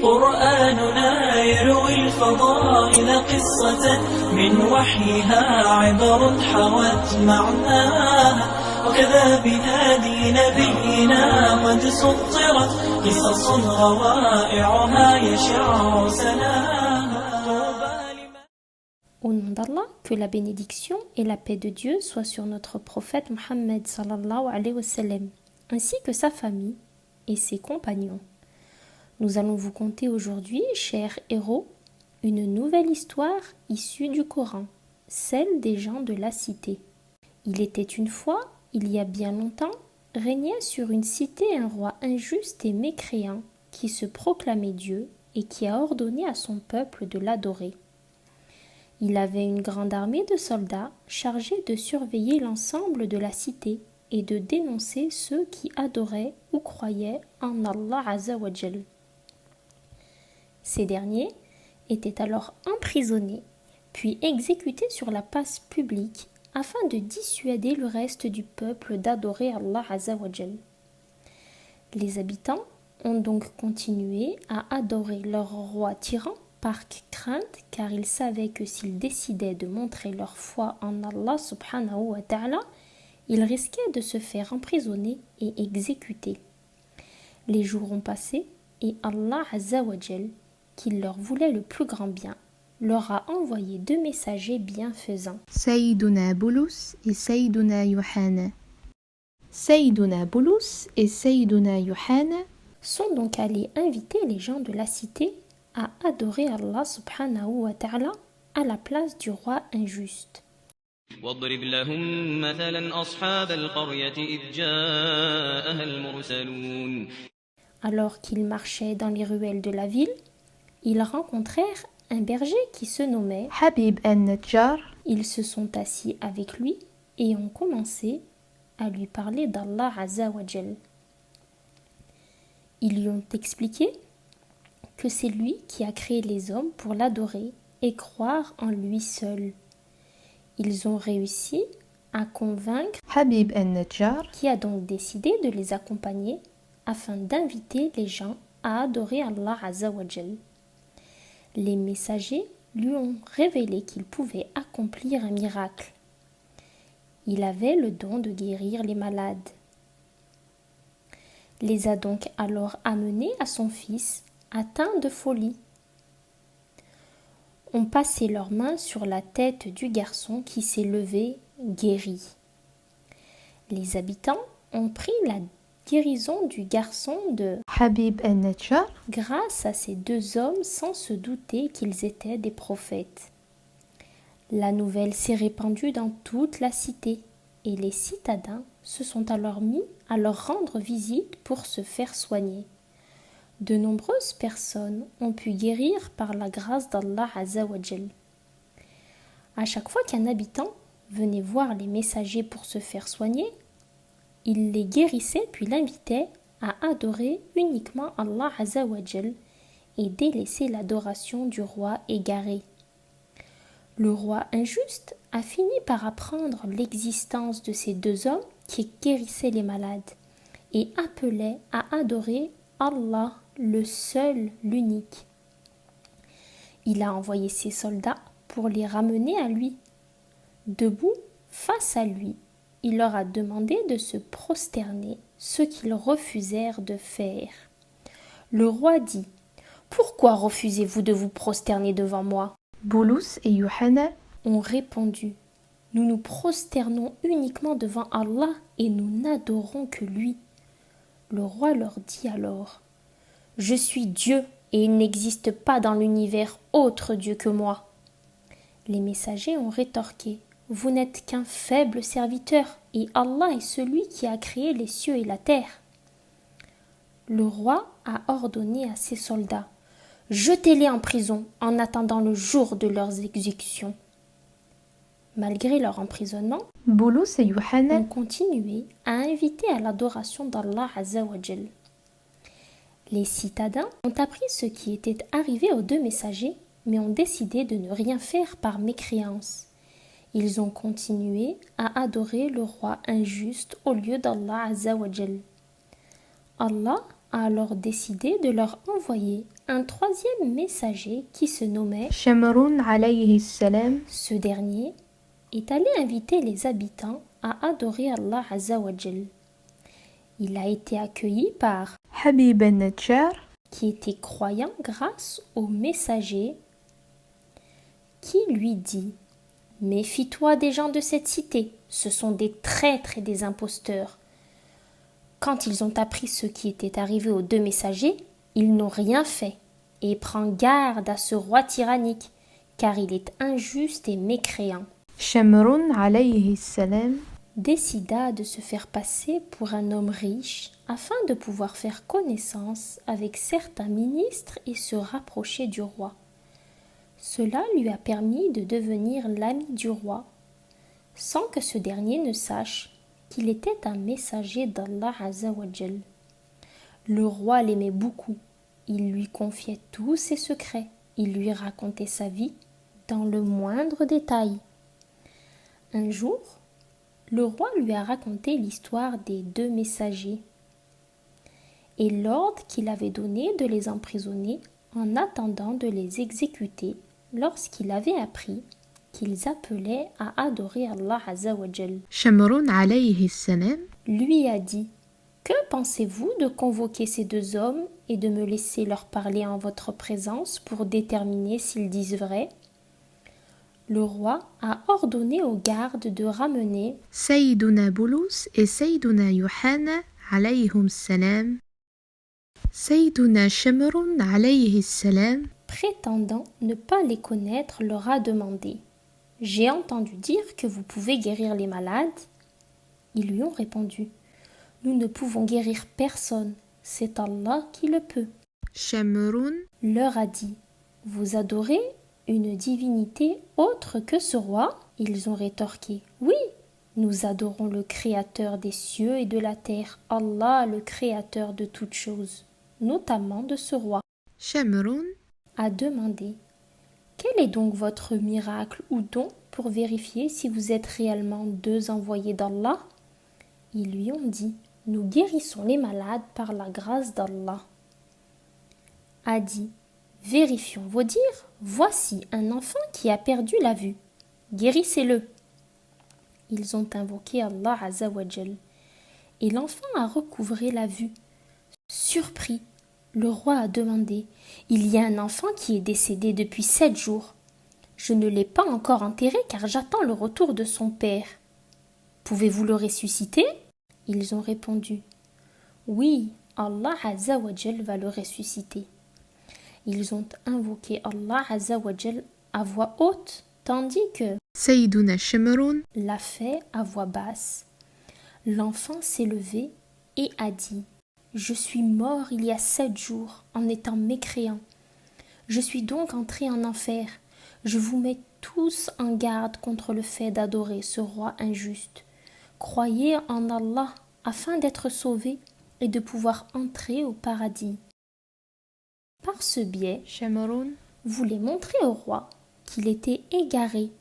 قرآننا يروي الفضائل قصة من وحيها عبر حوت معناها وكذا بهادي نبينا قد سطرت قصص روائعها يشع سناها. Au nom d'Allah, que la bénédiction et la paix de Dieu soient sur notre prophète Mohammed sallallahu alayhi wa sallam, ainsi que sa famille et ses compagnons. Nous allons vous conter aujourd'hui, chers héros, une nouvelle histoire issue du Coran, celle des gens de la cité. Il était une fois, il y a bien longtemps, régnait sur une cité un roi injuste et mécréant qui se proclamait Dieu et qui a ordonné à son peuple de l'adorer. Il avait une grande armée de soldats chargés de surveiller l'ensemble de la cité et de dénoncer ceux qui adoraient ou croyaient en Allah Azza wa Jal. Ces derniers étaient alors emprisonnés, puis exécutés sur la place publique afin de dissuader le reste du peuple d'adorer Allah Azza wa Jal. Les habitants ont donc continué à adorer leur roi tyran par crainte, car ils savaient que s'ils décidaient de montrer leur foi en Allah subhanahu wa ta'ala, ils risquaient de se faire emprisonner et exécuter. Les jours ont passé et Allah Azza wa Jal, qui leur voulait le plus grand bien, leur a envoyé 2 messagers bienfaisants. Sayyiduna Bulus et Sayyiduna Yohana. Sayyiduna Bulus et Sayyiduna Yohana sont donc allés inviter les gens de la cité à adorer Allah subhanahu wa ta'ala à la place du roi injuste. واضرب لهم مثلا أصحاب القرية إذ جاءها المرسلون. Alors qu'ils marchaient dans les ruelles de la ville, ils rencontrèrent un berger qui se nommait Habib al-Najjar. Ils se sont assis avec lui et ont commencé à lui parler d'Allah Azza wa Jal. Ils lui ont expliqué que c'est lui qui a créé les hommes pour l'adorer et croire en lui seul. Ils ont réussi à convaincre Habib al-Najjar, qui a donc décidé de les accompagner afin d'inviter les gens à adorer Allah Azza wa Jal. Les messagers lui ont révélé qu'il pouvait accomplir un miracle. Il avait le don de guérir les malades. Les a donc alors amenés à son fils, atteint de folie. On passait leurs mains sur la tête du garçon qui s'est levé, guéri. Les habitants ont pris la guérison du garçon de Habib al-Najjar grâce à ces 2 hommes sans se douter qu'ils étaient des prophètes. La nouvelle s'est répandue dans toute la cité et les citadins se sont alors mis à leur rendre visite pour se faire soigner. De nombreuses personnes ont pu guérir par la grâce d'Allah Azza wa Jal. À chaque fois qu'un habitant venait voir les messagers pour se faire soigner, il les guérissait puis l'invitait à adorer uniquement Allah Azza wa Jal et délaisser l'adoration du roi égaré. Le roi injuste a fini par apprendre l'existence de ces 2 hommes qui guérissaient les malades et appelaient à adorer Allah, le seul, l'unique. Il a envoyé ses soldats pour les ramener à lui. Debout, face à lui, il leur a demandé de se prosterner, ce qu'ils refusèrent de faire. Le roi dit : « Pourquoi refusez-vous de vous prosterner devant moi ?» Bulus et Yohana ont répondu : « Nous nous prosternons uniquement devant Allah et nous n'adorons que lui. » Le roi leur dit alors : « Je suis Dieu et il n'existe pas dans l'univers autre Dieu que moi. » Les messagers ont rétorqué : « Vous n'êtes qu'un faible serviteur et Allah est celui qui a créé les cieux et la terre. » Le roi a ordonné à ses soldats : « Jetez-les en prison en attendant le jour de leur exécution. » Malgré leur emprisonnement, Bulus et Yohana ont continué à inviter à l'adoration d'Allah Azza wa Jal. Les citadins ont appris ce qui était arrivé aux 2 messagers, mais ont décidé de ne rien faire par mécréance. Ils ont continué à adorer le roi injuste au lieu d'Allah Azza wa Jal. Allah a alors décidé de leur envoyer un troisième messager qui se nommait شمر عليه السلام. Ce dernier est allé inviter les habitants à adorer Allah Azza wa Jal. Il a été accueilli par حبيب النجار qui était croyant grâce au messager qui lui dit « Méfie-toi des gens de cette cité, ce sont des traîtres et des imposteurs. » Quand ils ont appris ce qui était arrivé aux deux messagers, ils n'ont rien fait. Et prends garde à ce roi tyrannique, car il est injuste et mécréant. شمر عليه السلام Décida de se faire passer pour un homme riche afin de pouvoir faire connaissance avec certains ministres et se rapprocher du roi. Cela lui a permis de devenir l'ami du roi, sans que ce dernier ne sache qu'il était un messager d'Allah Azza wa Jal. Le roi l'aimait beaucoup. Il lui confiait tous ses secrets. Il lui racontait sa vie dans le moindre détail. Un jour, le roi lui a raconté l'histoire des deux messagers et l'ordre qu'il avait donné de les emprisonner en attendant de les exécuter lorsqu'il avait appris qu'ils appelaient à adorer Allah Azza wa Jal. شمر عليه السلام Lui a dit « Que pensez-vous de convoquer ces deux hommes et de me laisser leur parler en votre présence pour déterminer s'ils disent vrai ?» Le roi a ordonné aux gardes de ramener سيدنا بولس et سيدنا يوحنا عليهم السلام. سيدنا شمر عليه السلام prétendant ne pas les connaître, leur a demandé « J'ai entendu dire que vous pouvez guérir les malades ?» Ils lui ont répondu « Nous ne pouvons guérir personne, c'est Allah qui le peut. » شمر Leur a dit « Vous adorez une divinité autre que ce roi ?» Ils ont rétorqué « Oui, nous adorons le Créateur des cieux et de la terre, Allah le Créateur de toutes choses, notamment de ce roi. » شمر A demandé « Quel est donc votre miracle ou don pour vérifier si vous êtes réellement deux envoyés d'Allah ?» Ils lui ont dit « Nous guérissons les malades par la grâce d'Allah. » A dit « Vérifions vos dires, voici un enfant qui a perdu la vue. Guérissez-le. » Ils ont invoqué Allah Azza wa Jal et l'enfant a recouvré la vue. Surpris, le roi a demandé « Il y a un enfant qui est décédé depuis 7 jours. Je ne l'ai pas encore enterré car j'attends le retour de son père. Pouvez-vous le ressusciter ?» Ils ont répondu « Oui, Allah Azza wa Jal va le ressusciter. » Ils ont invoqué Allah Azza wa Jal à voix haute, tandis que سيدنا شمر l'a fait à voix basse. L'enfant s'est levé et a dit « Je suis mort il y a 7 jours en étant mécréant. Je suis donc entré en enfer. Je vous mets tous en garde contre le fait d'adorer ce roi injuste. Croyez en Allah afin d'être sauvés et de pouvoir entrer au paradis. » Par ce biais, شمر voulait montrer au roi qu'il était égaré,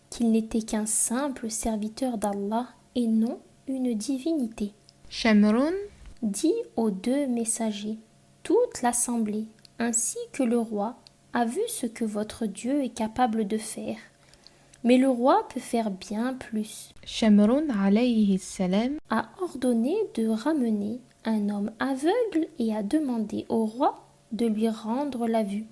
qu'il n'était qu'un simple serviteur d'Allah et non une divinité. شمر Dit aux deux messagers, toute l'assemblée, ainsi que le roi, a vu ce que votre Dieu est capable de faire. Mais le roi peut faire bien plus. شمر عليه السلام A ordonné de ramener un homme aveugle et a demandé au roi de lui rendre la vue.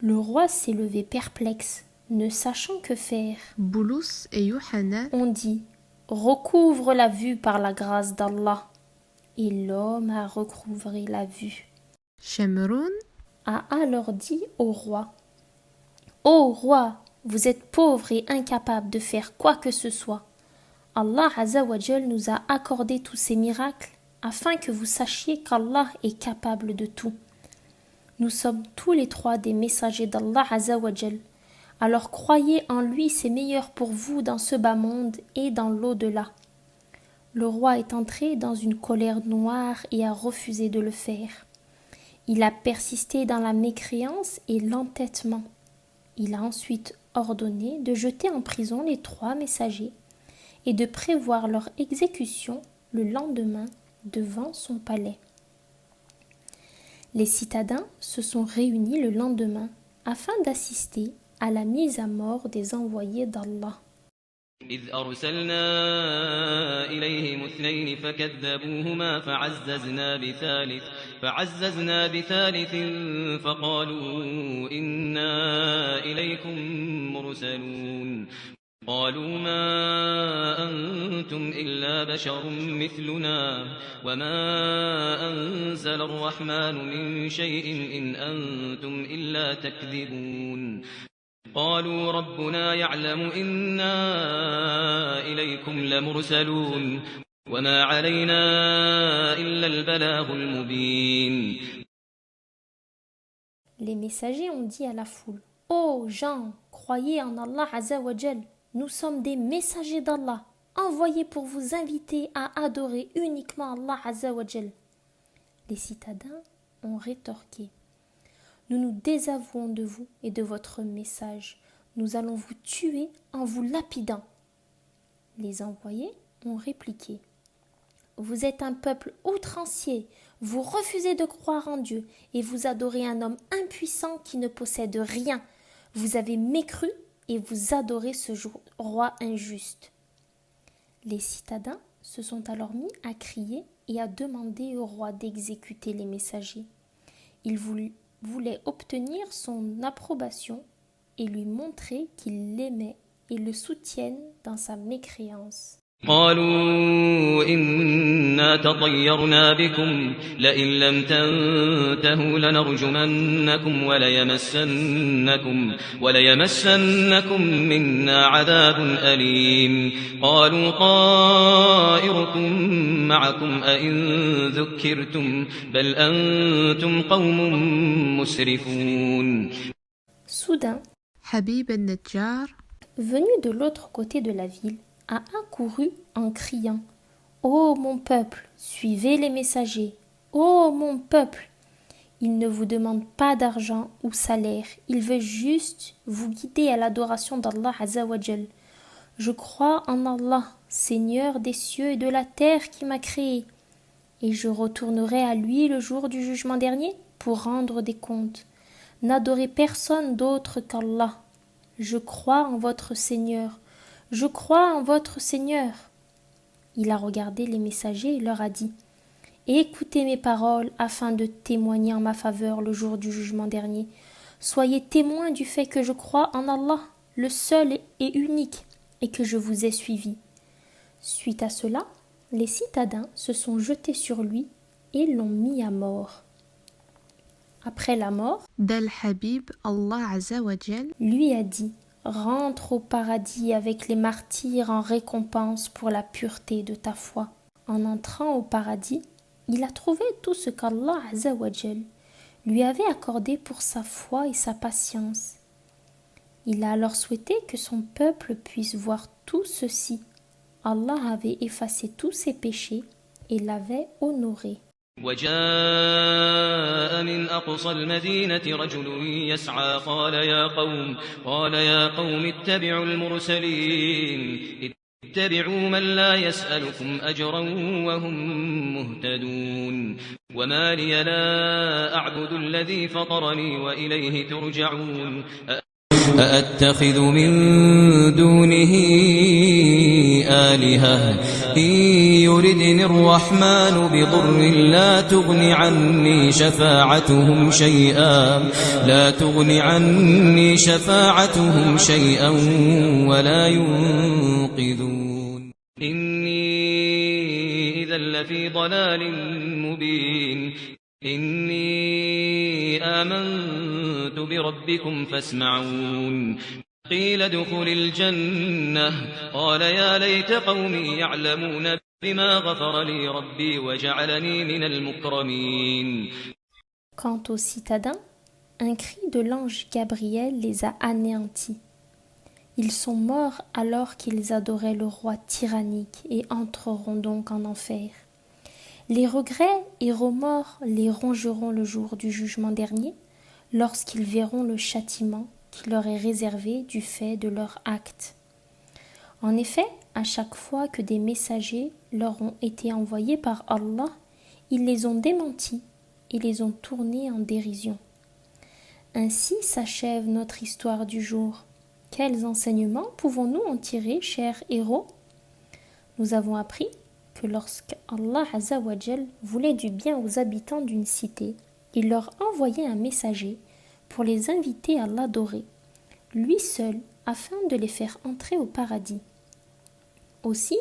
Le roi s'est levé perplexe, ne sachant que faire. بولس et يوحنا On dit « Recouvre la vue par la grâce d'Allah » et l'homme a recouvré la vue. شمر A alors dit au roi « Ô roi, vous êtes pauvre et incapable de faire quoi que ce soit. Allah Azza wa Jal nous a accordé tous ces miracles afin que vous sachiez qu'Allah est capable de tout. Nous sommes tous les trois des messagers d'Allah Azza wa Jal. Alors croyez en lui, c'est meilleur pour vous dans ce bas monde et dans l'au-delà. » Le roi est entré dans une colère noire et a refusé de le faire. Il a persisté dans la mécréance et l'entêtement. Il a ensuite ordonné de jeter en prison les 3 messagers et de prévoir leur exécution le lendemain devant son palais. Les citadins se sont réunis le lendemain afin d'assister à la mise à mort des envoyés d'Allah. إذ أرسلنا إليهم اثنين فكذبوهما فعززنا بثالث فقالوا إنا إليكم مرسلون قالوا ما أنتم إلا بشر مثلنا وما أنزل الرحمن من شيء إن أنتم إلا تكذبون قالوا ربنا يعلم إنا إليكم لمرسلون وما علينا إلا البلاغ المبين. Les messagers ont dit à la foule: Ô gens, croyez en Allah Azza wa Jal, nous sommes des messagers d'Allah, envoyés pour vous inviter à adorer uniquement Allah Azza wa Jal. Les citadins ont rétorqué: Nous nous désavouons de vous et de votre message. Nous allons vous tuer en vous lapidant. Les envoyés ont répliqué: Vous êtes un peuple outrancier, vous refusez de croire en Dieu et vous adorez un homme impuissant qui ne possède rien. Vous avez mécru et vous adorez ce roi injuste. Les citadins se sont alors mis à crier et à demander au roi d'exécuter les messagers. Ils voulait obtenir son approbation et lui montrer qu'il l'aimait et le soutienne dans sa mécréance. قالوا إنا تطيرنا بكم لئن لم تنتهوا لنرجمنكم وليمسنكم منا عذاب أليم قالوا طائركم معكم أئن ذكرتم بل أنتم قوم مسرفون. Soudain, حبيب النجار venu de l'autre côté de la ville, a accouru en criant: Ô mon peuple, suivez les messagers. Ô mon peuple, il ne vous demande pas d'argent ou salaire, il veut juste vous guider à l'adoration d'Allah Azza wa Jal. Je crois en Allah, Seigneur des cieux et de la terre qui m'a créé, et je retournerai à lui le jour du jugement dernier pour rendre des comptes. N'adorez personne d'autre qu'Allah. Je crois en votre Seigneur. Je crois en votre Seigneur. Il a regardé les messagers et leur a dit: Écoutez mes paroles afin de témoigner en ma faveur le jour du jugement dernier. Soyez témoins du fait que je crois en Allah, le seul et unique, et que je vous ai suivi. Suite à cela, les citadins se sont jetés sur lui et l'ont mis à mort. Après la mort, Dal Habib Allah Azza wa Jal lui a dit: Rentre au paradis avec les martyrs en récompense pour la pureté de ta foi. En entrant au paradis, il a trouvé tout ce qu'Allah Azza wa Jal lui avait accordé pour sa foi et sa patience. Il a alors souhaité que son peuple puisse voir tout ceci. Allah avait effacé tous ses péchés et l'avait honoré. وجاء من أقصى المدينة رجل يسعى قال يا قوم اتبعوا المرسلين اتبعوا من لا يسألكم أجرا وهم مهتدون وما لي لا أعبد الذي فطرني وإليه ترجعون أأتخذ من دونه آلهة إن يردني الرحمن بضر لا تغن عني شفاعتهم شيئا ولا ينقذون إني إذا لفي ضلال مبين إني آمنت بربكم فاسمعون قيل ادخل الجنة قال يا ليت قومي يعلمون بما غفر لي ربي وجعلني من المكرمين. Quant aux citadins, un cri de l'ange Gabriel les a anéantis. Ils sont morts alors qu'ils adoraient le roi tyrannique et entreront donc en enfer. Les regrets et remords les rongeront le jour du jugement dernier, lorsqu'ils verront le châtiment qui leur est réservé du fait de leurs actes. En effet, à chaque fois que des messagers leur ont été envoyés par Allah, ils les ont démentis et les ont tournés en dérision. Ainsi s'achève notre histoire du jour. Quels enseignements pouvons-nous en tirer, chers héros? Nous avons appris que lorsque Allah Azza wa Jal voulait du bien aux habitants d'une cité, il leur envoyait un messager pour les inviter à l'adorer, lui seul, afin de les faire entrer au paradis. Aussi,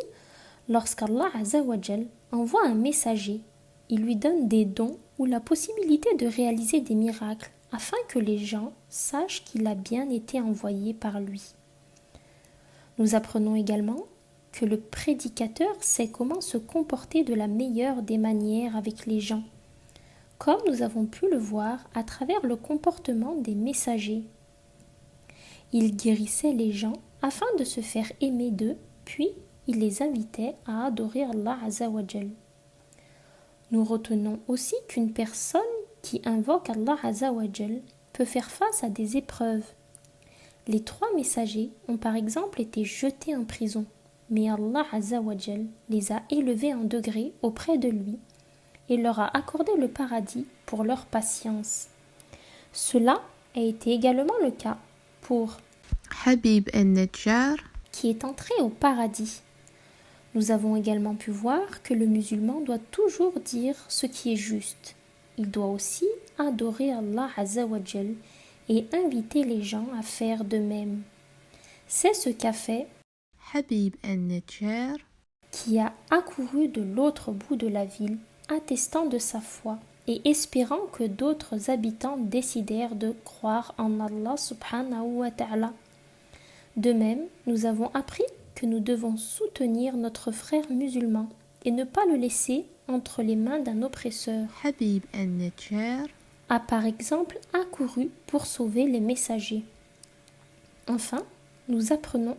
lorsqu'Allah Azza wa Jal envoie un messager, il lui donne des dons ou la possibilité de réaliser des miracles afin que les gens sachent qu'il a bien été envoyé par lui. Nous apprenons également que le prédicateur sait comment se comporter de la meilleure des manières avec les gens, comme nous avons pu le voir à travers le comportement des messagers. Il guérissait les gens afin de se faire aimer d'eux, puis il les invitait à adorer Allah Azza wa Jal. Nous retenons aussi qu'une personne qui invoque Allah Azza wa Jal peut faire face à des épreuves. Les 3 messagers ont par exemple été jetés en prison, mais Allah Azza wa Jal les a élevés en degrés auprès de lui et leur a accordé le paradis pour leur patience. Cela a été également le cas pour Habib al-Najjar, qui est entré au paradis. Nous avons également pu voir que le musulman doit toujours dire ce qui est juste. Il doit aussi adorer Allah Azza wa Jal et inviter les gens à faire de même. C'est ce qu'a fait Habib al-Najjar, qui a accouru de l'autre bout de la ville, attestant de sa foi et espérant que d'autres habitants décidèrent de croire en Allah subhanahu wa ta'ala. De même, nous avons appris que nous devons soutenir notre frère musulman et ne pas le laisser entre les mains d'un oppresseur, Habib al-Najjar, a par exemple accouru pour sauver les messagers. Enfin, nous apprenons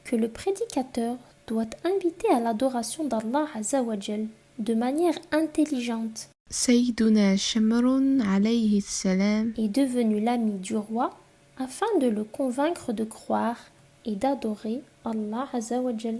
que le prédicateur doit inviter à l'adoration d'Allah Azza wa Jal de manière intelligente Sayyiduna Shamrun alayhi salam, est devenu l'ami du roi afin de le convaincre de croire et d'adorer Allah Azza wa Jal.